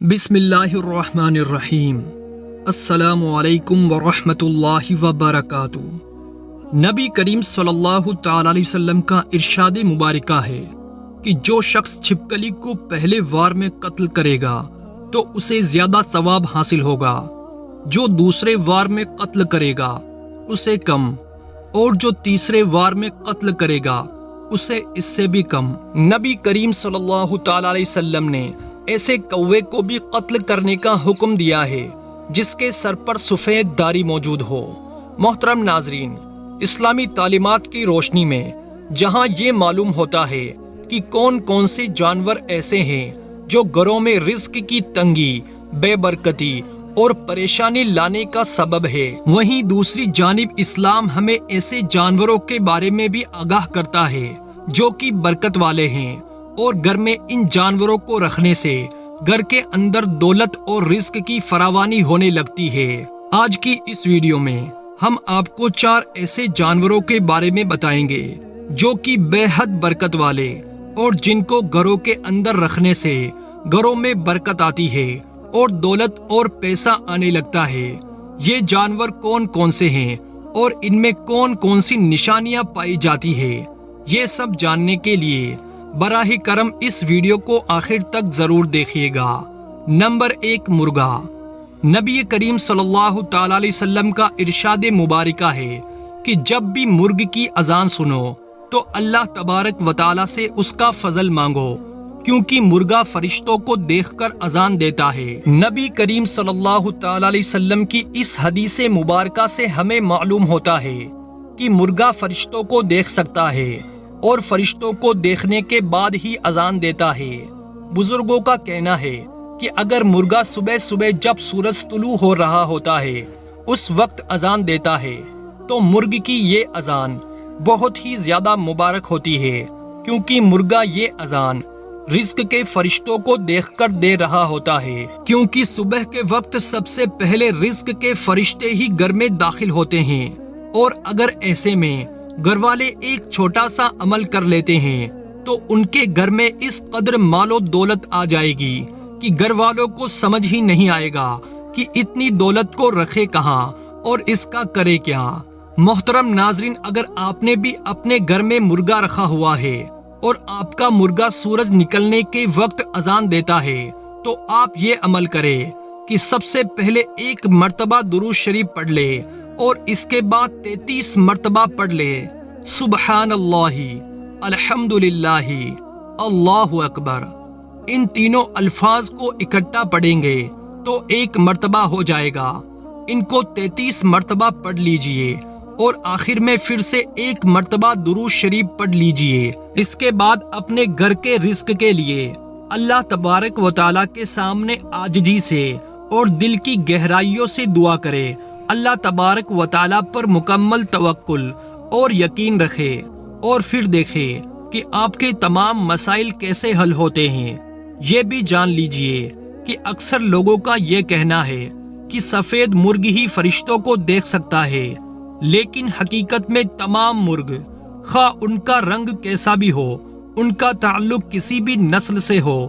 بسم اللہ الرحمن الرحیم۔ السلام علیکم ورحمۃ اللہ وبرکاتہ۔ نبی کریم صلی اللہ تعالی علیہ وسلم کا ارشاد مبارکہ ہے کہ جو شخص چھپکلی کو پہلے وار میں قتل کرے گا تو اسے زیادہ ثواب حاصل ہوگا، جو دوسرے وار میں قتل کرے گا اسے کم، اور جو تیسرے وار میں قتل کرے گا اسے اس سے بھی کم۔ نبی کریم صلی اللہ تعالی علیہ وسلم نے ایسے کوے کو بھی قتل کرنے کا حکم دیا ہے جس کے سر پر سفید داڑھی موجود ہو۔ محترم ناظرین، اسلامی تعلیمات کی روشنی میں جہاں یہ معلوم ہوتا ہے کہ کون کون سے جانور ایسے ہیں جو گھروں میں رزق کی تنگی، بے برکتی اور پریشانی لانے کا سبب ہے، وہیں دوسری جانب اسلام ہمیں ایسے جانوروں کے بارے میں بھی آگاہ کرتا ہے جو کہ برکت والے ہیں، اور گھر میں ان جانوروں کو رکھنے سے گھر کے اندر دولت اور رزق کی فراوانی ہونے لگتی ہے۔ آج کی اس ویڈیو میں ہم آپ کو 4 ایسے جانوروں کے بارے میں بتائیں گے جو کہ بے حد برکت والے اور جن کو گھروں کے اندر رکھنے سے گھروں میں برکت آتی ہے اور دولت اور پیسہ آنے لگتا ہے۔ یہ جانور کون کون سے ہیں اور ان میں کون کون سی نشانیاں پائی جاتی ہے، یہ سب جاننے کے لیے براہ کرم اس ویڈیو کو آخر تک ضرور دیکھیے گا۔ نمبر 1، مرغا۔ نبی کریم صلی اللہ تعالی علیہ وسلم کا ارشاد مبارکہ ہے کہ جب بھی مرغ کی اذان سنو تو اللہ تبارک و تعالی سے اس کا فضل مانگو، کیونکہ مرغا فرشتوں کو دیکھ کر اذان دیتا ہے۔ نبی کریم صلی اللہ تعالی علیہ وسلم کی اس حدیث مبارکہ سے ہمیں معلوم ہوتا ہے کہ مرغا فرشتوں کو دیکھ سکتا ہے اور فرشتوں کو دیکھنے کے بعد ہی اذان دیتا ہے۔ بزرگوں کا کہنا ہے کہ اگر مرغا صبح صبح جب سورج طلوع ہو رہا ہوتا ہے اس وقت اذان دیتا ہے تو مرغ کی یہ اذان بہت ہی زیادہ مبارک ہوتی ہے، کیونکہ مرغا یہ اذان رزق کے فرشتوں کو دیکھ کر دے رہا ہوتا ہے، کیونکہ صبح کے وقت سب سے پہلے رزق کے فرشتے ہی گھر میں داخل ہوتے ہیں، اور اگر ایسے میں گھر والے ایک چھوٹا سا عمل کر لیتے ہیں تو ان کے گھر میں اس قدر مال و دولت آ جائے گی کہ گھر والوں کو سمجھ ہی نہیں آئے گا کہ اتنی دولت کو رکھے کہاں اور اس کا کرے کیا۔ محترم ناظرین، اگر آپ نے بھی اپنے گھر میں مرغا رکھا ہوا ہے اور آپ کا مرغا سورج نکلنے کے وقت اذان دیتا ہے تو آپ یہ عمل کریں کہ سب سے پہلے 1 مرتبہ درود شریف پڑھ لے اور اس کے بعد 33 مرتبہ پڑھ لے سبحان اللہ، الحمدللہ، اللہ اکبر۔ ان تینوں الفاظ کو اکٹھا پڑھیں گے تو 1 مرتبہ ہو جائے گا، ان کو 33 مرتبہ پڑھ لیجئے اور آخر میں پھر سے 1 مرتبہ درود شریف پڑھ لیجئے۔ اس کے بعد اپنے گھر کے رزق کے لیے اللہ تبارک و تعالیٰ کے سامنے عاجزی سے اور دل کی گہرائیوں سے دعا کرے، اللہ تبارک و تعالیٰ پر مکمل توکل اور یقین رکھے، اور پھر دیکھے کہ آپ کے تمام مسائل کیسے حل ہوتے ہیں۔ یہ بھی جان لیجئے کہ اکثر لوگوں کا یہ کہنا ہے کہ سفید مرغ ہی فرشتوں کو دیکھ سکتا ہے، لیکن حقیقت میں تمام مرغ، خواہ ان کا رنگ کیسا بھی ہو، ان کا تعلق کسی بھی نسل سے ہو،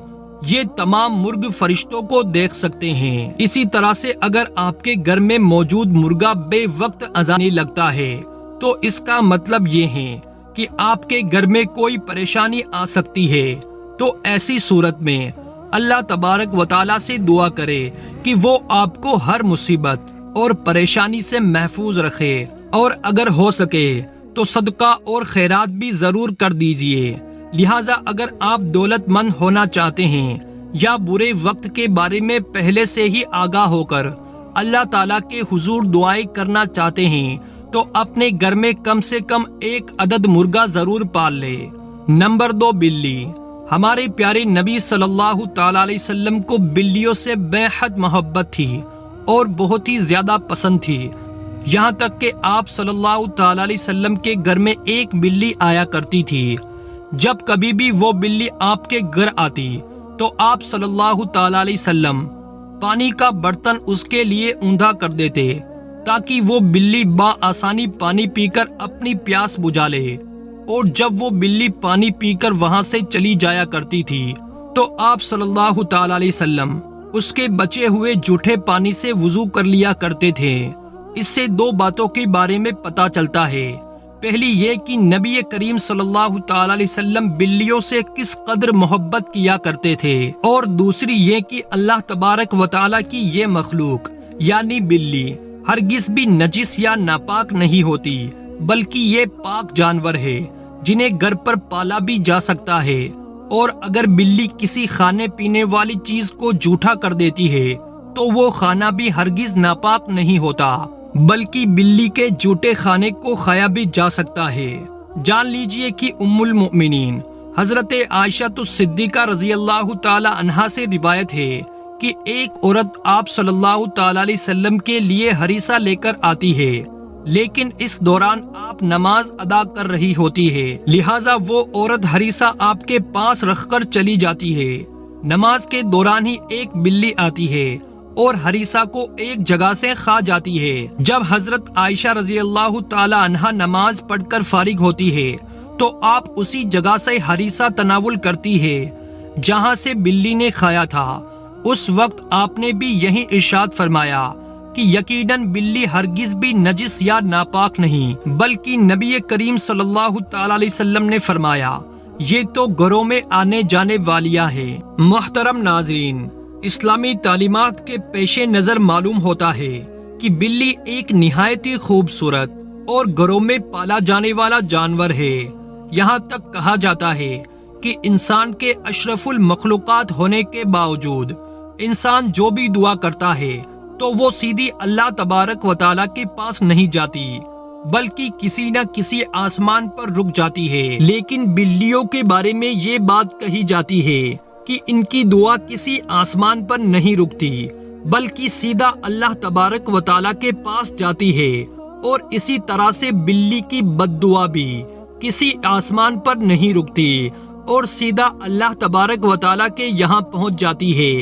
یہ تمام مرغ فرشتوں کو دیکھ سکتے ہیں۔ اسی طرح سے اگر آپ کے گھر میں موجود مرغا بے وقت اذانے لگتا ہے تو اس کا مطلب یہ ہے کہ آپ کے گھر میں کوئی پریشانی آ سکتی ہے، تو ایسی صورت میں اللہ تبارک و تعالیٰ سے دعا کرے کہ وہ آپ کو ہر مصیبت اور پریشانی سے محفوظ رکھے، اور اگر ہو سکے تو صدقہ اور خیرات بھی ضرور کر دیجئے۔ لہٰذا اگر آپ دولت مند ہونا چاہتے ہیں یا برے وقت کے بارے میں پہلے سے ہی آگاہ ہو کر اللہ تعالیٰ کے حضور دعائیں کرنا چاہتے ہیں تو اپنے گھر میں کم سے کم 1 عدد مرغا ضرور پال لے۔ نمبر 2، بلی۔ ہمارے پیارے نبی صلی اللہ تعالی علیہ وسلم کو بلیوں سے بے حد محبت تھی اور بہت ہی زیادہ پسند تھی، یہاں تک کہ آپ صلی اللہ تعالی علیہ وسلم کے گھر میں ایک بلی آیا کرتی تھی۔ جب کبھی بھی وہ بلی آپ کے گھر آتی تو آپ صلی اللہ تعالی علیہ وسلم پانی کا برتن اس کے لیے اوندا کر دیتے تاکہ وہ بلی بآسانی پانی پی کر اپنی پیاس بجھا لے، اور جب وہ بلی پانی پی کر وہاں سے چلی جایا کرتی تھی تو آپ صلی اللہ تعالی علیہ وسلم اس کے بچے ہوئے جھوٹے پانی سے وضو کر لیا کرتے تھے۔ اس سے دو باتوں کے بارے میں پتہ چلتا ہے۔ پہلی یہ کہ نبی کریم صلی اللہ تعالی علیہ وسلم بلیوں سے کس قدر محبت کیا کرتے تھے، اور دوسری یہ کہ اللہ تبارک و تعالی کی یہ مخلوق یعنی بلی ہرگز بھی نجس یا ناپاک نہیں ہوتی، بلکہ یہ پاک جانور ہے جنہیں گھر پر پالا بھی جا سکتا ہے، اور اگر بلی کسی کھانے پینے والی چیز کو جھوٹا کر دیتی ہے تو وہ کھانا بھی ہرگز ناپاک نہیں ہوتا، بلکہ بلی کے جھوٹے کھانے کو کھایا بھی جا سکتا ہے۔ جان لیجئے کہ ام المؤمنین حضرت عائشہ صدیقہ رضی اللہ تعالی عنہا سے روایت ہے کہ ایک عورت آپ صلی اللہ تعالی علیہ وسلم کے لیے ہریسہ لے کر آتی ہے، لیکن اس دوران آپ نماز ادا کر رہی ہوتی ہے، لہٰذا وہ عورت ہریسہ آپ کے پاس رکھ کر چلی جاتی ہے۔ نماز کے دوران ہی ایک بلی آتی ہے اور ہریسہ کو ایک جگہ سے کھا جاتی ہے۔ جب حضرت عائشہ رضی اللہ تعالی عنہا نماز پڑھ کر فارغ ہوتی ہے تو آپ اسی جگہ سے ہریسہ تناول کرتی ہے جہاں سے بلی نے کھایا تھا۔ اس وقت آپ نے بھی یہی ارشاد فرمایا کہ یقیناً بلی ہرگز بھی نجس یا ناپاک نہیں، بلکہ نبی کریم صلی اللہ تعالی علیہ وسلم نے فرمایا یہ تو گھروں میں آنے جانے والیاں ہیں۔ محترم ناظرین، اسلامی تعلیمات کے پیش نظر معلوم ہوتا ہے کہ بلی ایک نہایت ہی خوبصورت اور گھروں میں پالا جانے والا جانور ہے۔ یہاں تک کہا جاتا ہے کہ انسان کے اشرف المخلوقات ہونے کے باوجود انسان جو بھی دعا کرتا ہے تو وہ سیدھی اللہ تبارک و تعالیٰ کے پاس نہیں جاتی، بلکہ کسی نہ کسی آسمان پر رک جاتی ہے۔ لیکن بلیوں کے بارے میں یہ بات کہی جاتی ہے کہ ان کی دعا کسی آسمان پر نہیں رکتی، بلکہ سیدھا اللہ تبارک و تعالیٰ کے پاس جاتی ہے، اور اسی طرح سے بلی کی بد دعا بھی کسی آسمان پر نہیں رکتی اور سیدھا اللہ تبارک و تعالیٰ کے یہاں پہنچ جاتی ہے۔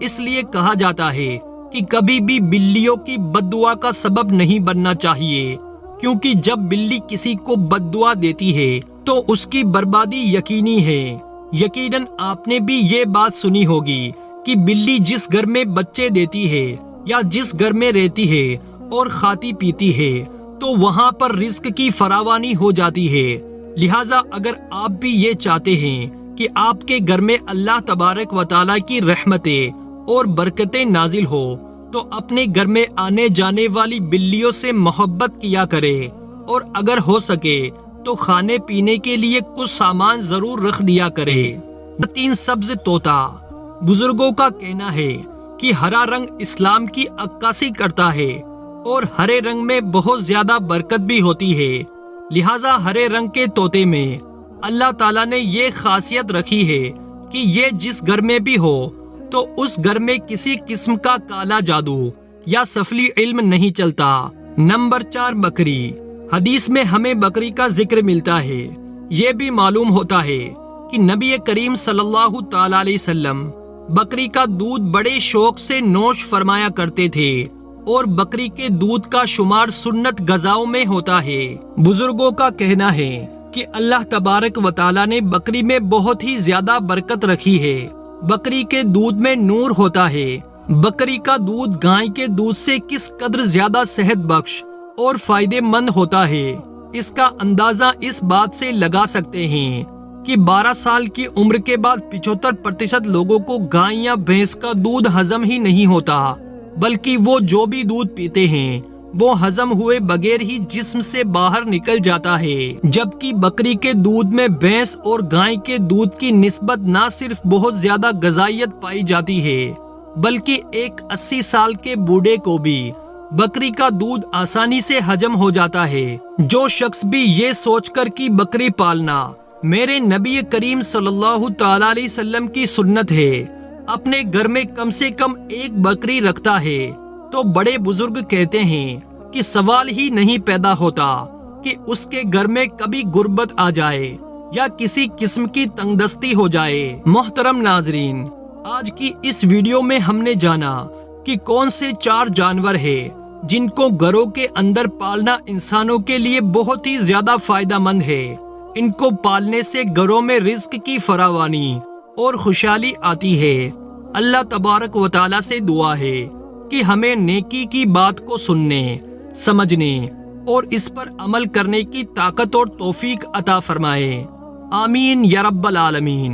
اس لیے کہا جاتا ہے کہ کبھی بھی بلیوں کی بد دعا کا سبب نہیں بننا چاہیے، کیونکہ جب بلی کسی کو بد دعا دیتی ہے تو اس کی بربادی یقینی ہے۔ یقیناً آپ نے بھی یہ بات سنی ہوگی کہ بلی جس گھر میں بچے دیتی ہے یا جس گھر میں رہتی ہے اور کھاتی پیتی ہے تو وہاں پر رزق کی فراوانی ہو جاتی ہے۔ لہٰذا اگر آپ بھی یہ چاہتے ہیں کہ آپ کے گھر میں اللہ تبارک و تعالیٰ کی رحمتیں اور برکتیں نازل ہو تو اپنے گھر میں آنے جانے والی بلیوں سے محبت کیا کرے، اور اگر ہو سکے تو کھانے پینے کے لیے کچھ سامان ضرور رکھ دیا کرے۔ تین سبز طوطا۔ بزرگوں کا کہنا ہے کہ ہرا رنگ اسلام کی عکاسی کرتا ہے اور ہرے رنگ میں بہت زیادہ برکت بھی ہوتی ہے، لہٰذا ہرے رنگ کے طوطے میں اللہ تعالیٰ نے یہ خاصیت رکھی ہے کہ یہ جس گھر میں بھی ہو تو اس گھر میں کسی قسم کا کالا جادو یا سفلی علم نہیں چلتا۔ نمبر 4، بکری۔ حدیث میں ہمیں بکری کا ذکر ملتا ہے۔ یہ بھی معلوم ہوتا ہے کہ نبی کریم صلی اللہ تعالی علیہ وسلم بکری کا دودھ بڑے شوق سے نوش فرمایا کرتے تھے، اور بکری کے دودھ کا شمار سنت غذاؤں میں ہوتا ہے۔ بزرگوں کا کہنا ہے کہ اللہ تبارک و تعالیٰ نے بکری میں بہت ہی زیادہ برکت رکھی ہے۔ بکری کے دودھ میں نور ہوتا ہے۔ بکری کا دودھ گائے کے دودھ سے کس قدر زیادہ صحت بخش اور فائدے مند ہوتا ہے، اس کا اندازہ اس بات سے لگا سکتے ہیں کہ 12 سال کی عمر کے بعد 75% لوگوں کو گائے یا بھینس کا دودھ ہضم ہی نہیں ہوتا، بلکہ وہ جو بھی دودھ پیتے ہیں وہ ہضم ہوئے بغیر ہی جسم سے باہر نکل جاتا ہے، جبکہ بکری کے دودھ میں بھینس اور گائے کے دودھ کی نسبت نہ صرف بہت زیادہ غذائیت پائی جاتی ہے، بلکہ ایک 80 سال کے بوڑھے کو بھی بکری کا دودھ آسانی سے ہضم ہو جاتا ہے۔ جو شخص بھی یہ سوچ کر کہ بکری پالنا میرے نبی کریم صلی اللہ تعالی علیہ وسلم کی سنت ہے، اپنے گھر میں کم سے کم ایک بکری رکھتا ہے، تو بڑے بزرگ کہتے ہیں کہ سوال ہی نہیں پیدا ہوتا کہ اس کے گھر میں کبھی غربت آ جائے یا کسی قسم کی تنگ دستی ہو جائے۔ محترم ناظرین، آج کی اس ویڈیو میں ہم نے جانا کہ کون سے 4 جانور ہیں جن کو گھروں کے اندر پالنا انسانوں کے لیے بہت ہی زیادہ فائدہ مند ہے۔ ان کو پالنے سے گھروں میں رزق کی فراوانی اور خوشحالی آتی ہے۔ اللہ تبارک و تعالیٰ سے دعا ہے کہ ہمیں نیکی کی بات کو سننے، سمجھنے اور اس پر عمل کرنے کی طاقت اور توفیق عطا فرمائے۔ آمین یا رب العالمین۔